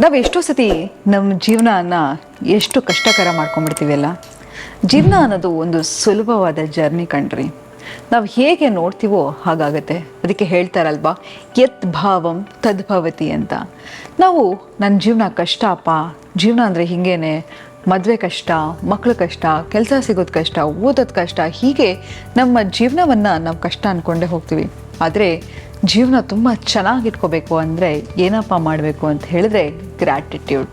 ನಾವು ಎಷ್ಟೋ ಸತಿ ನಮ್ಮ ಜೀವನನ ಎಷ್ಟು ಕಷ್ಟಕರ ಮಾಡ್ಕೊಂಡ್ಬಿಡ್ತೀವಿ ಅಲ್ಲ. ಜೀವನ ಅನ್ನೋದು ಒಂದು ಸುಲಭವಾದ ಜರ್ನಿ ಕಣ್ರಿ. ನಾವು ಹೇಗೆ ನೋಡ್ತೀವೋ ಹಾಗಾಗತ್ತೆ. ಅದಕ್ಕೆ ಹೇಳ್ತಾರಲ್ವಾ, ಯತ್ ಭಾವಂ ತದ್ಭವತಿ ಅಂತ. ನಾವು ನನ್ನ ಜೀವನ ಕಷ್ಟ ಅಪ್ಪ, ಜೀವನ ಅಂದರೆ ಹೀಗೇನೆ, ಮದುವೆ ಕಷ್ಟ, ಮಕ್ಕಳು ಕಷ್ಟ, ಕೆಲಸ ಸಿಗೋದು ಕಷ್ಟ, ಓದೋದು ಕಷ್ಟ, ಹೀಗೆ ನಮ್ಮ ಜೀವನವನ್ನು ನಾವು ಕಷ್ಟ ಅಂದ್ಕೊಂಡೇ ಹೋಗ್ತೀವಿ. ಆದರೆ ಜೀವನ ತುಂಬ ಚೆನ್ನಾಗಿಟ್ಕೋಬೇಕು ಅಂದರೆ ಏನಪ್ಪ ಮಾಡಬೇಕು ಅಂತ ಹೇಳಿದ್ರೆ ಗ್ರ್ಯಾಟಿಟ್ಯೂಡ್.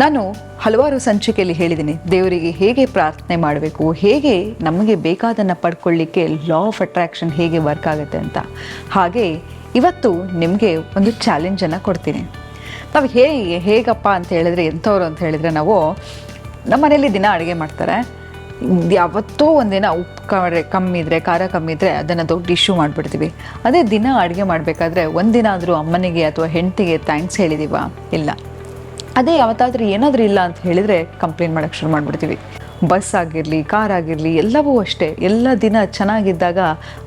ನಾನು ಹಲವಾರು ಸಂಚಿಕೆಯಲ್ಲಿ ಹೇಳಿದ್ದೀನಿ ದೇವರಿಗೆ ಹೇಗೆ ಪ್ರಾರ್ಥನೆ ಮಾಡಬೇಕು, ಹೇಗೆ ನಮಗೆ ಬೇಕಾದನ್ನು ಪಡ್ಕೊಳ್ಳಿಕ್ಕೆ ಲಾ ಆಫ್ ಅಟ್ರಾಕ್ಷನ್ ಹೇಗೆ ವರ್ಕ್ ಆಗುತ್ತೆ ಅಂತ. ಹಾಗೆ ಇವತ್ತು ನಿಮಗೆ ಒಂದು ಚಾಲೆಂಜನ್ನು ಕೊಡ್ತೀನಿ. ನಾವು ಹೇಗಪ್ಪ ಅಂತ ಹೇಳಿದ್ರೆ ಎಂಥವ್ರು ಅಂತ ಹೇಳಿದರೆ, ನಾವು ನಮ್ಮ ಮನೇಲಿ ದಿನ ಅಡುಗೆ ಮಾಡ್ತಾರೆ. ಯಾವತ್ತೋ ಒಂದಿನ ಉಪ್ಪು ಕಮ್ಮಿ ಇದ್ದರೆ, ಖಾರ ಕಮ್ಮಿ ಇದ್ದರೆ ಅದನ್ನು ದೊಡ್ಡ ಇಶ್ಯೂ ಮಾಡಿಬಿಡ್ತೀವಿ. ಅದೇ ದಿನ ಅಡುಗೆ ಮಾಡಬೇಕಾದ್ರೆ ಒಂದಿನ ಆದರೂ ಅಮ್ಮನಿಗೆ ಅಥವಾ ಹೆಂಡತಿಗೆ ಥ್ಯಾಂಕ್ಸ್ ಹೇಳಿದೀವ? ಇಲ್ಲ. ಅದೇ ಯಾವತ್ತಾದ್ರೂ ಏನಾದರೂ ಇಲ್ಲ ಅಂತ ಹೇಳಿದರೆ ಕಂಪ್ಲೇಂಟ್ ಮಾಡೋಕ್ಕೆ ಶುರು ಮಾಡಿಬಿಡ್ತೀವಿ. ಬಸ್ ಆಗಿರಲಿ, ಕಾರ್ ಆಗಿರಲಿ, ಎಲ್ಲವೂ ಅಷ್ಟೇ. ಎಲ್ಲ ದಿನ ಚೆನ್ನಾಗಿದ್ದಾಗ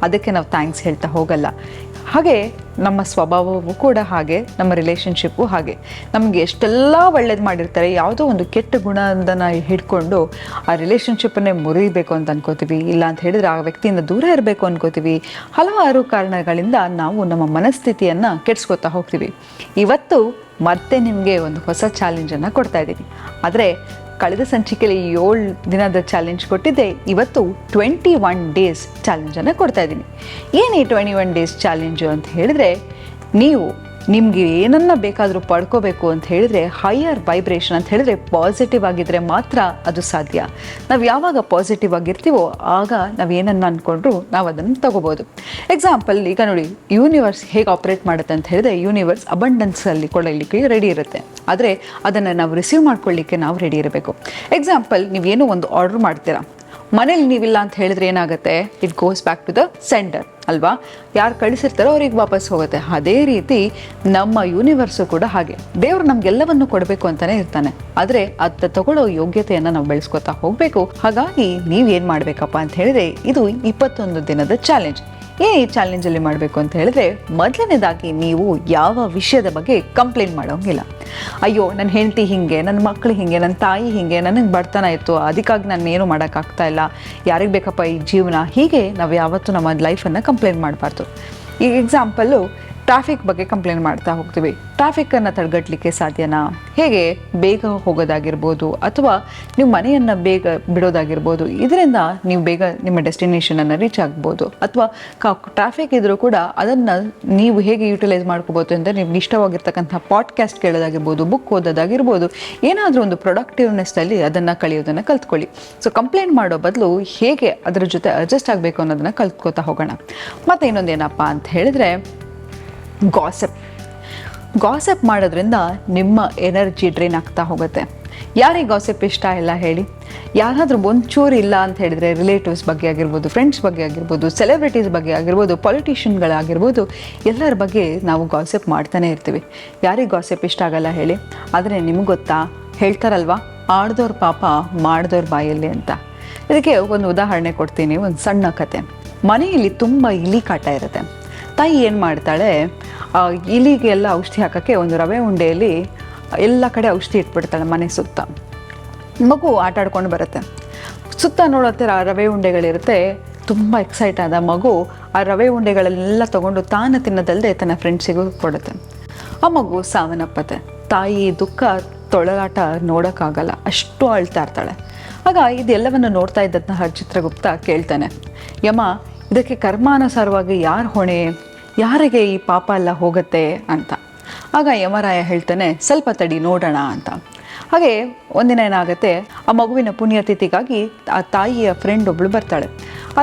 ಅದಕ್ಕೆ ನಾವು ಥ್ಯಾಂಕ್ಸ್ ಹೇಳ್ತಾ ಹೋಗಲ್ಲ. ಹಾಗೆ ನಮ್ಮ ಸ್ವಭಾವವೂ ಕೂಡ ಹಾಗೆ, ನಮ್ಮ ರಿಲೇಷನ್ಶಿಪ್ಪು ಹಾಗೆ. ನಮಗೆ ಎಷ್ಟೆಲ್ಲ ಒಳ್ಳೇದು ಮಾಡಿರ್ತಾರೆ, ಯಾವುದೋ ಒಂದು ಕೆಟ್ಟ ಗುಣವನ್ನು ಹಿಡ್ಕೊಂಡು ಆ ರಿಲೇಷನ್ಶಿಪ್ಪನ್ನೇ ಮುರಿಬೇಕು ಅಂತ ಅನ್ಕೋತೀವಿ. ಇಲ್ಲ ಅಂತ ಹೇಳಿದರೆ ಆ ವ್ಯಕ್ತಿಯಿಂದ ದೂರ ಇರಬೇಕು ಅನ್ಕೋತೀವಿ. ಹಲವಾರು ಕಾರಣಗಳಿಂದ ನಾವು ನಮ್ಮ ಮನಸ್ಥಿತಿಯನ್ನು ಕೆಡಿಸ್ಕೊತಾ ಹೋಗ್ತೀವಿ. ಇವತ್ತು ಮತ್ತೆ ನಿಮಗೆ ಒಂದು ಹೊಸ ಚಾಲೆಂಜನ್ನು ಕೊಡ್ತಾ ಇದ್ದೀನಿ. ಆದರೆ ಕಳೆದ ಸಂಚಿಕೆಯಲ್ಲಿ 7 ದಿನದ ಚಾಲೆಂಜ್ ಕೊಟ್ಟಿದ್ದೆ. ಇವತ್ತು 21 ಡೇಸ್ ಚಾಲೆಂಜನ್ನು ಕೊಡ್ತಾ ಇದ್ದೀನಿ. ಏನು ಈ 21 ಡೇಸ್ ಚಾಲೆಂಜು ಅಂತ ಹೇಳಿದರೆ, ನೀವು ನಿಮಗೆ ಏನನ್ನ ಬೇಕಾದರೂ ಪಡ್ಕೋಬೇಕು ಅಂತ ಹೇಳಿದರೆ ಹೈಯರ್ ವೈಬ್ರೇಷನ್ ಅಂತ ಹೇಳಿದರೆ ಪಾಸಿಟಿವ್ ಆಗಿದ್ದರೆ ಮಾತ್ರ ಅದು ಸಾಧ್ಯ. ನಾವು ಯಾವಾಗ ಪಾಸಿಟಿವ್ ಆಗಿರ್ತೀವೋ ಆಗ ನಾವು ಏನನ್ನು ಅಂದ್ಕೊಂಡ್ರು ನಾವು ಅದನ್ನು ತಗೋಬೋದು. ಎಕ್ಸಾಂಪಲ್, ಈಗ ನೋಡಿ, ಯೂನಿವರ್ಸ್ ಹೇಗೆ ಆಪ್ರೇಟ್ ಮಾಡುತ್ತೆ ಅಂತ ಹೇಳಿದ್ರೆ, ಯೂನಿವರ್ಸ್ ಅಬಂಡೆನ್ಸಲ್ಲಿ ಕೊಡಲಿಕ್ಕೆ ರೆಡಿ ಇರುತ್ತೆ. ಆದರೆ ಅದನ್ನು ನಾವು ರಿಸೀವ್ ಮಾಡ್ಕೊಳ್ಳಿಕ್ಕೆ ನಾವು ರೆಡಿ ಇರಬೇಕು. ಎಕ್ಸಾಂಪಲ್, ನೀವೇನೋ ಒಂದು ಆರ್ಡ್ರ್ ಮಾಡ್ತೀರಾ, ಮನೇಲಿ ನೀವಿಲ್ಲ ಅಂತ ಹೇಳಿದ್ರೆ ಏನಾಗುತ್ತೆ? It goes back to the sender ಅಲ್ವಾ? ಯಾರು ಕಳಿಸಿರ್ತಾರೋ ಅವ್ರಿಗೆ ವಾಪಸ್ ಹೋಗುತ್ತೆ. ಅದೇ ರೀತಿ ನಮ್ಮ ಯೂನಿವರ್ಸು ಕೂಡ ಹಾಗೆ. ದೇವರು ನಮಗೆಲ್ಲವನ್ನು ಕೊಡಬೇಕು ಅಂತಲೇ ಇರ್ತಾನೆ. ಆದರೆ ಅದು ತಗೊಳ್ಳೋ ಯೋಗ್ಯತೆಯನ್ನು ನಾವು ಬೆಳೆಸ್ಕೊತಾ ಹೋಗಬೇಕು. ಹಾಗಾಗಿ ನೀವೇನು ಮಾಡಬೇಕಪ್ಪ ಅಂತ ಹೇಳಿದ್ರೆ, ಇದು 21 ದಿನದ ಚಾಲೆಂಜ್. ಈ ಚಾಲೆಂಜಲ್ಲಿ ಮಾಡಬೇಕು ಅಂತ ಹೇಳಿದ್ರೆ, ಮೊದಲನೇದಾಗಿ ನೀವು ಯಾವ ವಿಷಯದ ಬಗ್ಗೆ ಕಂಪ್ಲೇಂಟ್ ಮಾಡೋಂಗಿಲ್ಲ. ಅಯ್ಯೋ, ನನ್ನ ಹೆಂಡತಿ ಹೀಗೆ, ನನ್ನ ಮಕ್ಕಳು ಹೀಗೆ, ನನ್ನ ತಾಯಿ ಹೀಗೆ, ನನಗೆ ಬಡತನ ಇತ್ತು, ಅದಕ್ಕಾಗಿ ನಾನು ಏನು ಮಾಡೋಕ್ಕಾಗ್ತಾ ಇಲ್ಲ, ಯಾರಿಗೆ ಬೇಕಪ್ಪ ಈ ಜೀವನ, ಹೀಗೆ ನಾವು ಯಾವತ್ತೂ ನಮ್ಮ ಲೈಫನ್ನು ಕಂಪ್ಲೇಂಟ್ ಮಾಡಬಾರ್ದು. ಈಗ ಎಕ್ಸಾಂಪಲ್ಲು, ಟ್ರಾಫಿಕ್ ಬಗ್ಗೆ ಕಂಪ್ಲೇಂಟ್ ಮಾಡ್ತಾ ಹೋಗ್ತೀವಿ. ಟ್ರಾಫಿಕ್ಕನ್ನು ತಡೆಗಟ್ಟಲಿಕ್ಕೆ ಸಾಧ್ಯನಾ? ಹೇಗೆ? ಬೇಗ ಹೋಗೋದಾಗಿರ್ಬೋದು, ಅಥವಾ ನೀವು ಮನೆಯನ್ನು ಬೇಗ ಬಿಡೋದಾಗಿರ್ಬೋದು. ಇದರಿಂದ ನೀವು ಬೇಗ ನಿಮ್ಮ ಡೆಸ್ಟಿನೇಷನನ್ನು ರೀಚ್ ಆಗ್ಬೋದು. ಅಥವಾ ಟ್ರಾಫಿಕ್ ಇದ್ದರೂ ಕೂಡ ಅದನ್ನು ನೀವು ಹೇಗೆ ಯೂಟಿಲೈಸ್ ಮಾಡ್ಕೋಬೋದು ಅಂತ ನಿಮ್ಗೆ ಇಷ್ಟವಾಗಿರ್ತಕ್ಕಂಥ ಪಾಡ್ಕಾಸ್ಟ್ ಕೇಳೋದಾಗಿರ್ಬೋದು, ಬುಕ್ ಓದೋದಾಗಿರ್ಬೋದು, ಏನಾದರೂ ಒಂದು ಪ್ರೊಡಕ್ಟಿವ್ನೆಸ್ಸಲ್ಲಿ ಅದನ್ನು ಕಲಿಯೋದನ್ನು ಕಲ್ತ್ಕೊಳ್ಳಿ. ಸೊ ಕಂಪ್ಲೇಂಟ್ ಮಾಡೋ ಬದಲು ಹೇಗೆ ಅದರ ಜೊತೆ ಅಡ್ಜಸ್ಟ್ ಆಗಬೇಕು ಅನ್ನೋದನ್ನು ಕಲ್ತ್ಕೋತಾ ಹೋಗೋಣ. ಮತ್ತು ಇನ್ನೊಂದೇನಪ್ಪ ಅಂತ ಹೇಳಿದ್ರೆ, ಗಾಸಿಪ್ ಮಾಡೋದ್ರಿಂದ ನಿಮ್ಮ ಎನರ್ಜಿ ಡ್ರೈನ್ ಆಗ್ತಾ ಹೋಗುತ್ತೆ. ಯಾರಿಗೆ ಗಾಸಿಪ್ ಇಷ್ಟ ಇಲ್ಲ ಹೇಳಿ? ಯಾರಾದರೂ ಒಂಚೂರು ಇಲ್ಲ ಅಂತ ಹೇಳಿದರೆ, ರಿಲೇಟಿವ್ಸ್ ಬಗ್ಗೆ ಆಗಿರ್ಬೋದು, ಫ್ರೆಂಡ್ಸ್ ಬಗ್ಗೆ ಆಗಿರ್ಬೋದು, ಸೆಲೆಬ್ರಿಟೀಸ್ ಬಗ್ಗೆ ಆಗಿರ್ಬೋದು, ಪೊಲಿಟಿಷಿಯನ್ಗಳಾಗಿರ್ಬೋದು, ಎಲ್ಲರ ಬಗ್ಗೆ ನಾವು ಗಾಸಿಪ್ ಮಾಡ್ತಾನೆ ಇರ್ತೀವಿ. ಯಾರಿಗೆ ಗಾಸಿಪ್ ಇಷ್ಟ ಆಗಲ್ಲ ಹೇಳಿ? ಆದರೆ ನಿಮಗೆ ಗೊತ್ತಾ, ಹೇಳ್ತಾರಲ್ವಾ, ಆಡ್ದವ್ರ ಪಾಪ ಮಾಡ್ದವ್ರ ಬಾಯಲ್ಲಿ ಅಂತ. ಇದಕ್ಕೆ ಒಂದು ಉದಾಹರಣೆ ಕೊಡ್ತೀನಿ, ಒಂದು ಸಣ್ಣ ಕತೆ. ಮನೆಯಲ್ಲಿ ತುಂಬ ಇಲಿ ಕಾಟ ಇರುತ್ತೆ. ತಾಯಿ ಏನು ಮಾಡ್ತಾಳೆ, ಇಲಿಗೆಲ್ಲ ಔಷಧಿ ಹಾಕೋಕ್ಕೆ ಒಂದು ರವೆ ಉಂಡೆಯಲ್ಲಿ ಎಲ್ಲ ಕಡೆ ಔಷಧಿ ಇಟ್ಬಿಡ್ತಾಳೆ ಮನೆ ಸುತ್ತ. ಮಗು ಆಟ ಆಡ್ಕೊಂಡು ಬರುತ್ತೆ. ಸುತ್ತ ನೋಡತ್ತೆ ರವೆ ಉಂಡೆಗಳಿರುತ್ತೆ. ತುಂಬ ಎಕ್ಸೈಟ್ ಆದ ಮಗು ಆ ರವೆ ಉಂಡೆಗಳೆಲ್ಲ ತೊಗೊಂಡು ತಾನು ತಿನ್ನೋದಲ್ಲದೆ ತನ್ನ ಫ್ರೆಂಡ್ಸಿಗೂ ಕೊಡುತ್ತೆ. ಆ ಮಗು ಸಾವನ್ನಪ್ಪತ್ತೆ. ತಾಯಿ ದುಃಖ ತೊಳಲಾಟ ನೋಡೋಕ್ಕಾಗಲ್ಲ, ಅಷ್ಟು ಅಳ್ತಾ ಇರ್ತಾಳೆ. ಆಗ ಇದೆಲ್ಲವನ್ನು ನೋಡ್ತಾ ಇದ್ದಂತಹ ಚಿತ್ರಗುಪ್ತ ಕೇಳ್ತಾನೆ, ಯಮ್ಮ, ಇದಕ್ಕೆ ಕರ್ಮಾನುಸಾರವಾಗಿ ಯಾರು ಹೊಣೆ, ಯಾರಿಗೆ ಈ ಪಾಪ ಎಲ್ಲ ಹೋಗುತ್ತೆ ಅಂತ. ಆಗ ಯಮರಾಯ ಹೇಳ್ತಾನೆ, ಸ್ವಲ್ಪ ತಡಿ ನೋಡೋಣ ಅಂತ. ಹಾಗೆ ಒಂದಿನ ಏನಾಗುತ್ತೆ, ಆ ಮಗುವಿನ ಪುಣ್ಯತಿಥಿಗಾಗಿ ಆ ತಾಯಿಯ ಫ್ರೆಂಡ್ ಒಬ್ಳು ಬರ್ತಾಳೆ. ಆ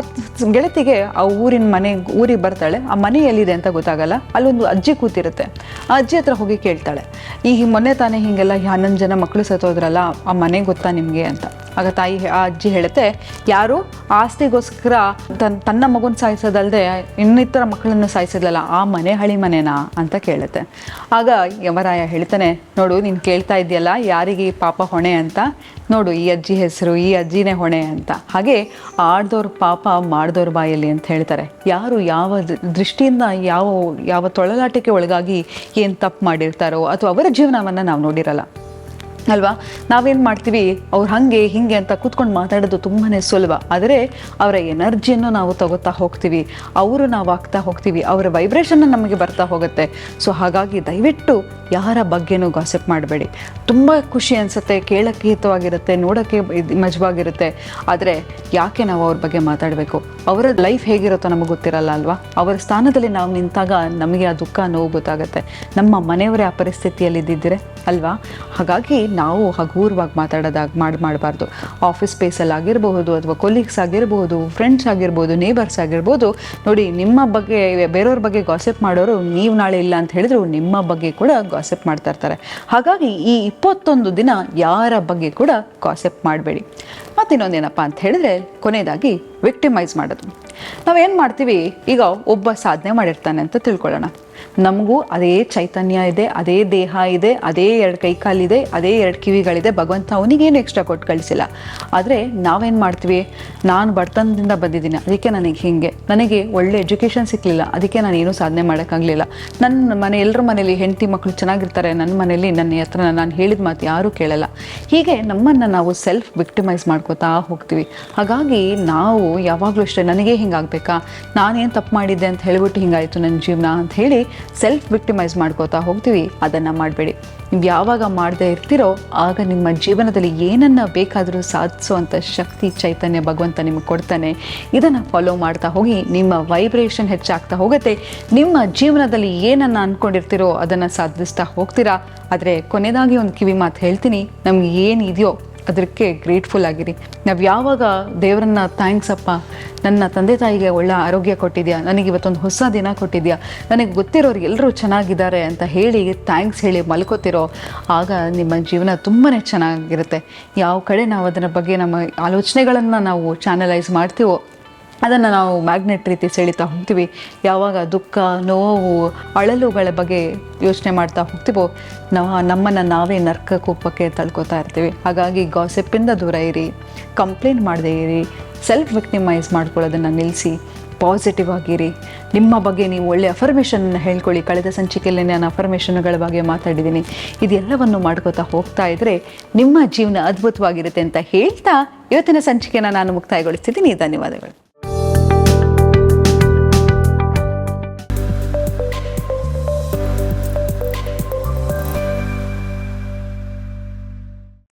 ಗೆಳತಿಗೆ ಆ ಊರಿಗೆ ಬರ್ತಾಳೆ. ಆ ಮನೆ ಎಲ್ಲಿದೆ ಅಂತ ಗೊತ್ತಾಗಲ್ಲ. ಅಲ್ಲೊಂದು ಅಜ್ಜಿ ಕೂತಿರುತ್ತೆ. ಆ ಅಜ್ಜಿ ಹತ್ರ ಹೋಗಿ ಕೇಳ್ತಾಳೆ, ಈ ಮೊನ್ನೆ ತಾನೇ ಹೀಗೆಲ್ಲ 11 ಜನ ಮಕ್ಕಳು ಸತ್ತೋದ್ರಲ್ಲ, ಆ ಮನೆ ಗೊತ್ತಾ ನಿಮಗೆ ಅಂತ. ಆಗ ಆ ಅಜ್ಜಿ ಹೇಳುತ್ತೆ, ಯಾರು ಆಸ್ತಿಗೋಸ್ಕರ ತನ್ನ ಮಗುನ ಸಾಯಿಸೋದಲ್ಲದೆ ಇನ್ನಿತರ ಮಕ್ಕಳನ್ನು ಸಾಯಿಸೋದಲ್ಲ, ಆ ಮನೆ ಹಳಿ ಮನೆನಾ ಅಂತ ಕೇಳುತ್ತೆ. ಆಗ ಯಮರಾಯ ಹೇಳ್ತಾನೆ, ನೋಡು ನೀನು ಕೇಳ್ತಾ ಇದೆಯಲ್ಲ ಯಾರಿಗೆ ಈ ಪಾಪ ಹೊಣೆ ಅಂತ, ನೋಡು ಈ ಅಜ್ಜಿ ಹೆಸರು, ಈ ಅಜ್ಜಿನೇ ಹೊಣೆ ಅಂತ. ಹಾಗೆ ಆಡ್ದವ್ರ ಪಾಪ ಮಾಡ್ದವ್ರ ಬಾಯಲ್ಲಿ ಅಂತ ಹೇಳ್ತಾರೆ. ಯಾರು ಯಾವ ದೃಷ್ಟಿಯಿಂದ ಯಾವ ತೊಳಲಾಟಕ್ಕೆ ಒಳಗಾಗಿ ಏನು ತಪ್ಪು ಮಾಡಿರ್ತಾರೋ ಅಥವಾ ಅವರ ಜೀವನವನ್ನು ನಾವು ನೋಡಿರಲ್ಲ ಅಲ್ವಾ. ನಾವೇನು ಮಾಡ್ತೀವಿ, ಅವ್ರು ಹಾಗೆ ಹೀಗೆ ಅಂತ ಕೂತ್ಕೊಂಡು ಮಾತಾಡೋದು ತುಂಬಾ ಸುಲಭ. ಆದರೆ ಅವರ ಎನರ್ಜಿಯನ್ನು ನಾವು ತಗೋತಾ ಹೋಗ್ತೀವಿ, ಅವರು ನಾವು ಆಗ್ತಾ ಹೋಗ್ತೀವಿ, ಅವರ ವೈಬ್ರೇಷನ್ ನಮಗೆ ಬರ್ತಾ ಹೋಗುತ್ತೆ. ಸೊ ಹಾಗಾಗಿ ದಯವಿಟ್ಟು ಯಾರ ಬಗ್ಗೆನೂ ಗಾಸಿಪ್ ಮಾಡಬೇಡಿ. ತುಂಬ ಖುಷಿ ಅನಿಸುತ್ತೆ, ಕೇಳೋಕ್ಕೆ ಹಿತವಾಗಿರುತ್ತೆ, ನೋಡೋಕ್ಕೆ ಮಜವಾಗಿರುತ್ತೆ. ಆದರೆ ಯಾಕೆ ನಾವು ಅವ್ರ ಬಗ್ಗೆ ಮಾತಾಡಬೇಕು? ಅವರ ಲೈಫ್ ಹೇಗಿರುತ್ತೋ ನಮಗೆ ಗೊತ್ತಿರಲ್ಲ ಅಲ್ವಾ. ಅವರ ಸ್ಥಾನದಲ್ಲಿ ನಾವು ನಿಂತಾಗ ನಮಗೆ ಆ ದುಃಖ ನೋವು ಗೊತ್ತಾಗುತ್ತೆ. ನಮ್ಮ ಮನೆಯವರೇ ಆ ಪರಿಸ್ಥಿತಿಯಲ್ಲಿ ಇದ್ದಿದ್ದರೆ ಅಲ್ವಾ. ಹಾಗಾಗಿ ನಾವು ಹಗೂರವಾಗಿ ಮಾಡಬಾರ್ದು. ಆಫೀಸ್ ಸ್ಪೇಸಲ್ಲಿ ಆಗಿರಬಹುದು, ಅಥವಾ ಕೊಲೀಗ್ಸ್ ಆಗಿರ್ಬೋದು, ಫ್ರೆಂಡ್ಸ್ ಆಗಿರ್ಬೋದು, ನೇಬರ್ಸ್ ಆಗಿರ್ಬೋದು. ನೋಡಿ, ನಿಮ್ಮ ಬಗ್ಗೆ ಬೇರೆಯವ್ರ ಬಗ್ಗೆ ಗಾಸಿಪ್ ಮಾಡೋರು ನೀವು ನಾಳೆ ಇಲ್ಲ ಅಂತ ಹೇಳಿದ್ರು ನಿಮ್ಮ ಬಗ್ಗೆ ಕೂಡ ಗಾಸಿಪ್ ಮಾಡ್ತಾ ಇರ್ತಾರೆ. ಹಾಗಾಗಿ ಈ 21 ದಿನ ಯಾರ ಬಗ್ಗೆ ಕೂಡ ಗಾಸಿಪ್ ಮಾಡಬೇಡಿ. ಮತ್ತಿನ್ನೊಂದೇನಪ್ಪ ಅಂತ ಹೇಳಿದ್ರೆ, ಕೊನೆಯದಾಗಿ ವಿಕ್ಟಿಮೈಸ್ ಮಾಡೋದು. ನಾವೇನು ಮಾಡ್ತೀವಿ, ಈಗ ಒಬ್ಬ ಸಾಧನೆ ಮಾಡಿರ್ತಾನೆ ಅಂತ ತಿಳ್ಕೊಳ್ಳೋಣ. ನಮಗೂ ಅದೇ ಚೈತನ್ಯ ಇದೆ, ಅದೇ ದೇಹ ಇದೆ, ಅದೇ 2 ಕೈಕಾಲಿದೆ, ಅದೇ 2 ಕಿವಿಗಳಿದೆ. ಭಗವಂತ ಅವನಿಗೇನು ಎಕ್ಸ್ಟ್ರಾ ಕೊಟ್ಟು ಕಳಿಸಿಲ್ಲ. ಆದರೆ ನಾವೇನು ಮಾಡ್ತೀವಿ, ನಾನು ಬಡತನದಿಂದ ಬಂದಿದ್ದೀನಿ, ಅದಕ್ಕೆ ನನಗೆ ಹೀಗೆ, ನನಗೆ ಒಳ್ಳೆ ಎಜುಕೇಷನ್ ಸಿಕ್ಕಲಿಲ್ಲ, ಅದಕ್ಕೆ ನಾನು ಏನೂ ಸಾಧನೆ ಮಾಡೋಕ್ಕಾಗಲಿಲ್ಲ, ನನ್ನ ಎಲ್ಲರ ಮನೇಲಿ ಹೆಂಡತಿ ಮಕ್ಕಳು ಚೆನ್ನಾಗಿರ್ತಾರೆ, ನನ್ನ ಮನೇಲಿ ನನ್ನ ಹತ್ರ ನಾನು ಹೇಳಿದ ಮಾತು ಯಾರೂ ಕೇಳಲ್ಲ. ಹೀಗೆ ನಮ್ಮನ್ನು ನಾವು ಸೆಲ್ಫ್ ವಿಕ್ಟಿಮೈಸ್ ಮಾಡ್ಕೋತಾ ಹೋಗ್ತೀವಿ. ಹಾಗಾಗಿ ನಾವು ಯಾವಾಗಲೂ ಅಷ್ಟೇ, ನನಗೇ ಹಿಂಗಾಗಬೇಕಾ, ನಾನೇನು ತಪ್ಪು ಮಾಡಿದ್ದೆ ಅಂತ ಹೇಳಿಬಿಟ್ಟು ಹಿಂಗಾಯಿತು ನನ್ನ ಜೀವನ ಅಂತ ಹೇಳಿ ಸೆಲ್ಫ್ ವಿಕ್ಟಿಮೈಸ್ ಮಾಡ್ಕೋತಾ ಹೋಗ್ತೀವಿ. ಅದನ್ನು ಮಾಡಬೇಡಿ. ನೀವು ಯಾವಾಗ ಮಾಡದೇ ಇರ್ತೀರೋ ಆಗ ನಿಮ್ಮ ಜೀವನದಲ್ಲಿ ಏನನ್ನ ಬೇಕಾದರೂ ಸಾಧಿಸುವಂಥ ಶಕ್ತಿ, ಚೈತನ್ಯ ಭಗವಂತ ನಿಮಗೆ ಕೊಡ್ತಾನೆ. ಇದನ್ನು ಫಾಲೋ ಮಾಡ್ತಾ ಹೋಗಿ ನಿಮ್ಮ ವೈಬ್ರೇಷನ್ ಹೆಚ್ಚಾಗ್ತಾ ಹೋಗುತ್ತೆ. ನಿಮ್ಮ ಜೀವನದಲ್ಲಿ ಏನನ್ನು ಅಂದ್ಕೊಂಡಿರ್ತೀರೋ ಅದನ್ನು ಸಾಧಿಸ್ತಾ ಹೋಗ್ತೀರಾ. ಆದರೆ ಕೊನೆಯದಾಗಿ ಒಂದು ಕಿವಿ ಮಾತು ಹೇಳ್ತೀನಿ, ನಮ್ಗೆ ಏನಿದೆಯೋ ಅದಕ್ಕೆ ಗ್ರೇಟ್ಫುಲ್ ಆಗಿರಿ. ನಾವು ಯಾವಾಗ ದೇವರನ್ನ ಥ್ಯಾಂಕ್ಸ್ ಅಪ್ಪ, ನನ್ನ ತಂದೆ ತಾಯಿಗೆ ಒಳ್ಳೆ ಆರೋಗ್ಯ ಕೊಟ್ಟಿದ್ಯಾ, ನನಗೆ ಇವತ್ತೊಂದು ಹೊಸ ದಿನ ಕೊಟ್ಟಿದ್ಯಾ, ನನಗೆ ಗೊತ್ತಿರೋರು ಎಲ್ಲರೂ ಚೆನ್ನಾಗಿದ್ದಾರೆ ಅಂತ ಹೇಳಿ ಥ್ಯಾಂಕ್ಸ್ ಹೇಳಿ ಮಲ್ಕೋತಿರೋ ಆಗ ನಿಮ್ಮ ಜೀವನ ತುಂಬಾ ಚೆನ್ನಾಗಿರುತ್ತೆ. ಯಾವ ಕಡೆ ನಾವು ಅದರ ಬಗ್ಗೆ ನಮ್ಮ ಆಲೋಚನೆಗಳನ್ನು ನಾವು ಚಾನಲೈಸ್ ಮಾಡ್ತೀವೋ ಅದನ್ನು ನಾವು ಮ್ಯಾಗ್ನೆಟ್ ರೀತಿ ಸೆಳೀತಾ ಹೋಗ್ತೀವಿ. ಯಾವಾಗ ದುಃಖ, ನೋವು, ಅಳಲುಗಳ ಬಗ್ಗೆ ಯೋಚನೆ ಮಾಡ್ತಾ ಹೋಗ್ತೀವೋ ನಮ್ಮನ್ನು ನಾವೇ ನರ್ಕ ಕೂಪಕ್ಕೆ ತಳ್ಕೊತಾ ಇರ್ತೀವಿ. ಹಾಗಾಗಿ ಗಾಸಿಪ್ಪಿಂದ ದೂರ ಇರಿ, ಕಂಪ್ಲೇಂಟ್ ಮಾಡದೇ ಇರಿ, ಸೆಲ್ಫ್ ವಿಕ್ಟಿಮೈಸ್ ಮಾಡ್ಕೊಳ್ಳೋದನ್ನು ನಿಲ್ಲಿಸಿ, ಪಾಸಿಟಿವ್ ಆಗಿರಿ. ನಿಮ್ಮ ಬಗ್ಗೆ ನೀವು ಒಳ್ಳೆ ಅಫರ್ಮೇಷನ್ನ ಹೇಳ್ಕೊಳ್ಳಿ. ಕಳೆದ ಸಂಚಿಕೆಯಲ್ಲಿ ನಾನು ಅಫರ್ಮೇಷನ್ಗಳ ಬಗ್ಗೆ ಮಾತಾಡಿದ್ದೀನಿ. ಇದೆಲ್ಲವನ್ನು ಮಾಡ್ಕೋತಾ ಹೋಗ್ತಾ ಇದ್ದರೆ ನಿಮ್ಮ ಜೀವನ ಅದ್ಭುತವಾಗಿರುತ್ತೆ ಅಂತ ಹೇಳ್ತಾ ಇವತ್ತಿನ ಸಂಚಿಕೆಯನ್ನು ನಾನು ಮುಕ್ತಾಯಗೊಳಿಸ್ತಿದ್ದೀನಿ. ಧನ್ಯವಾದಗಳು.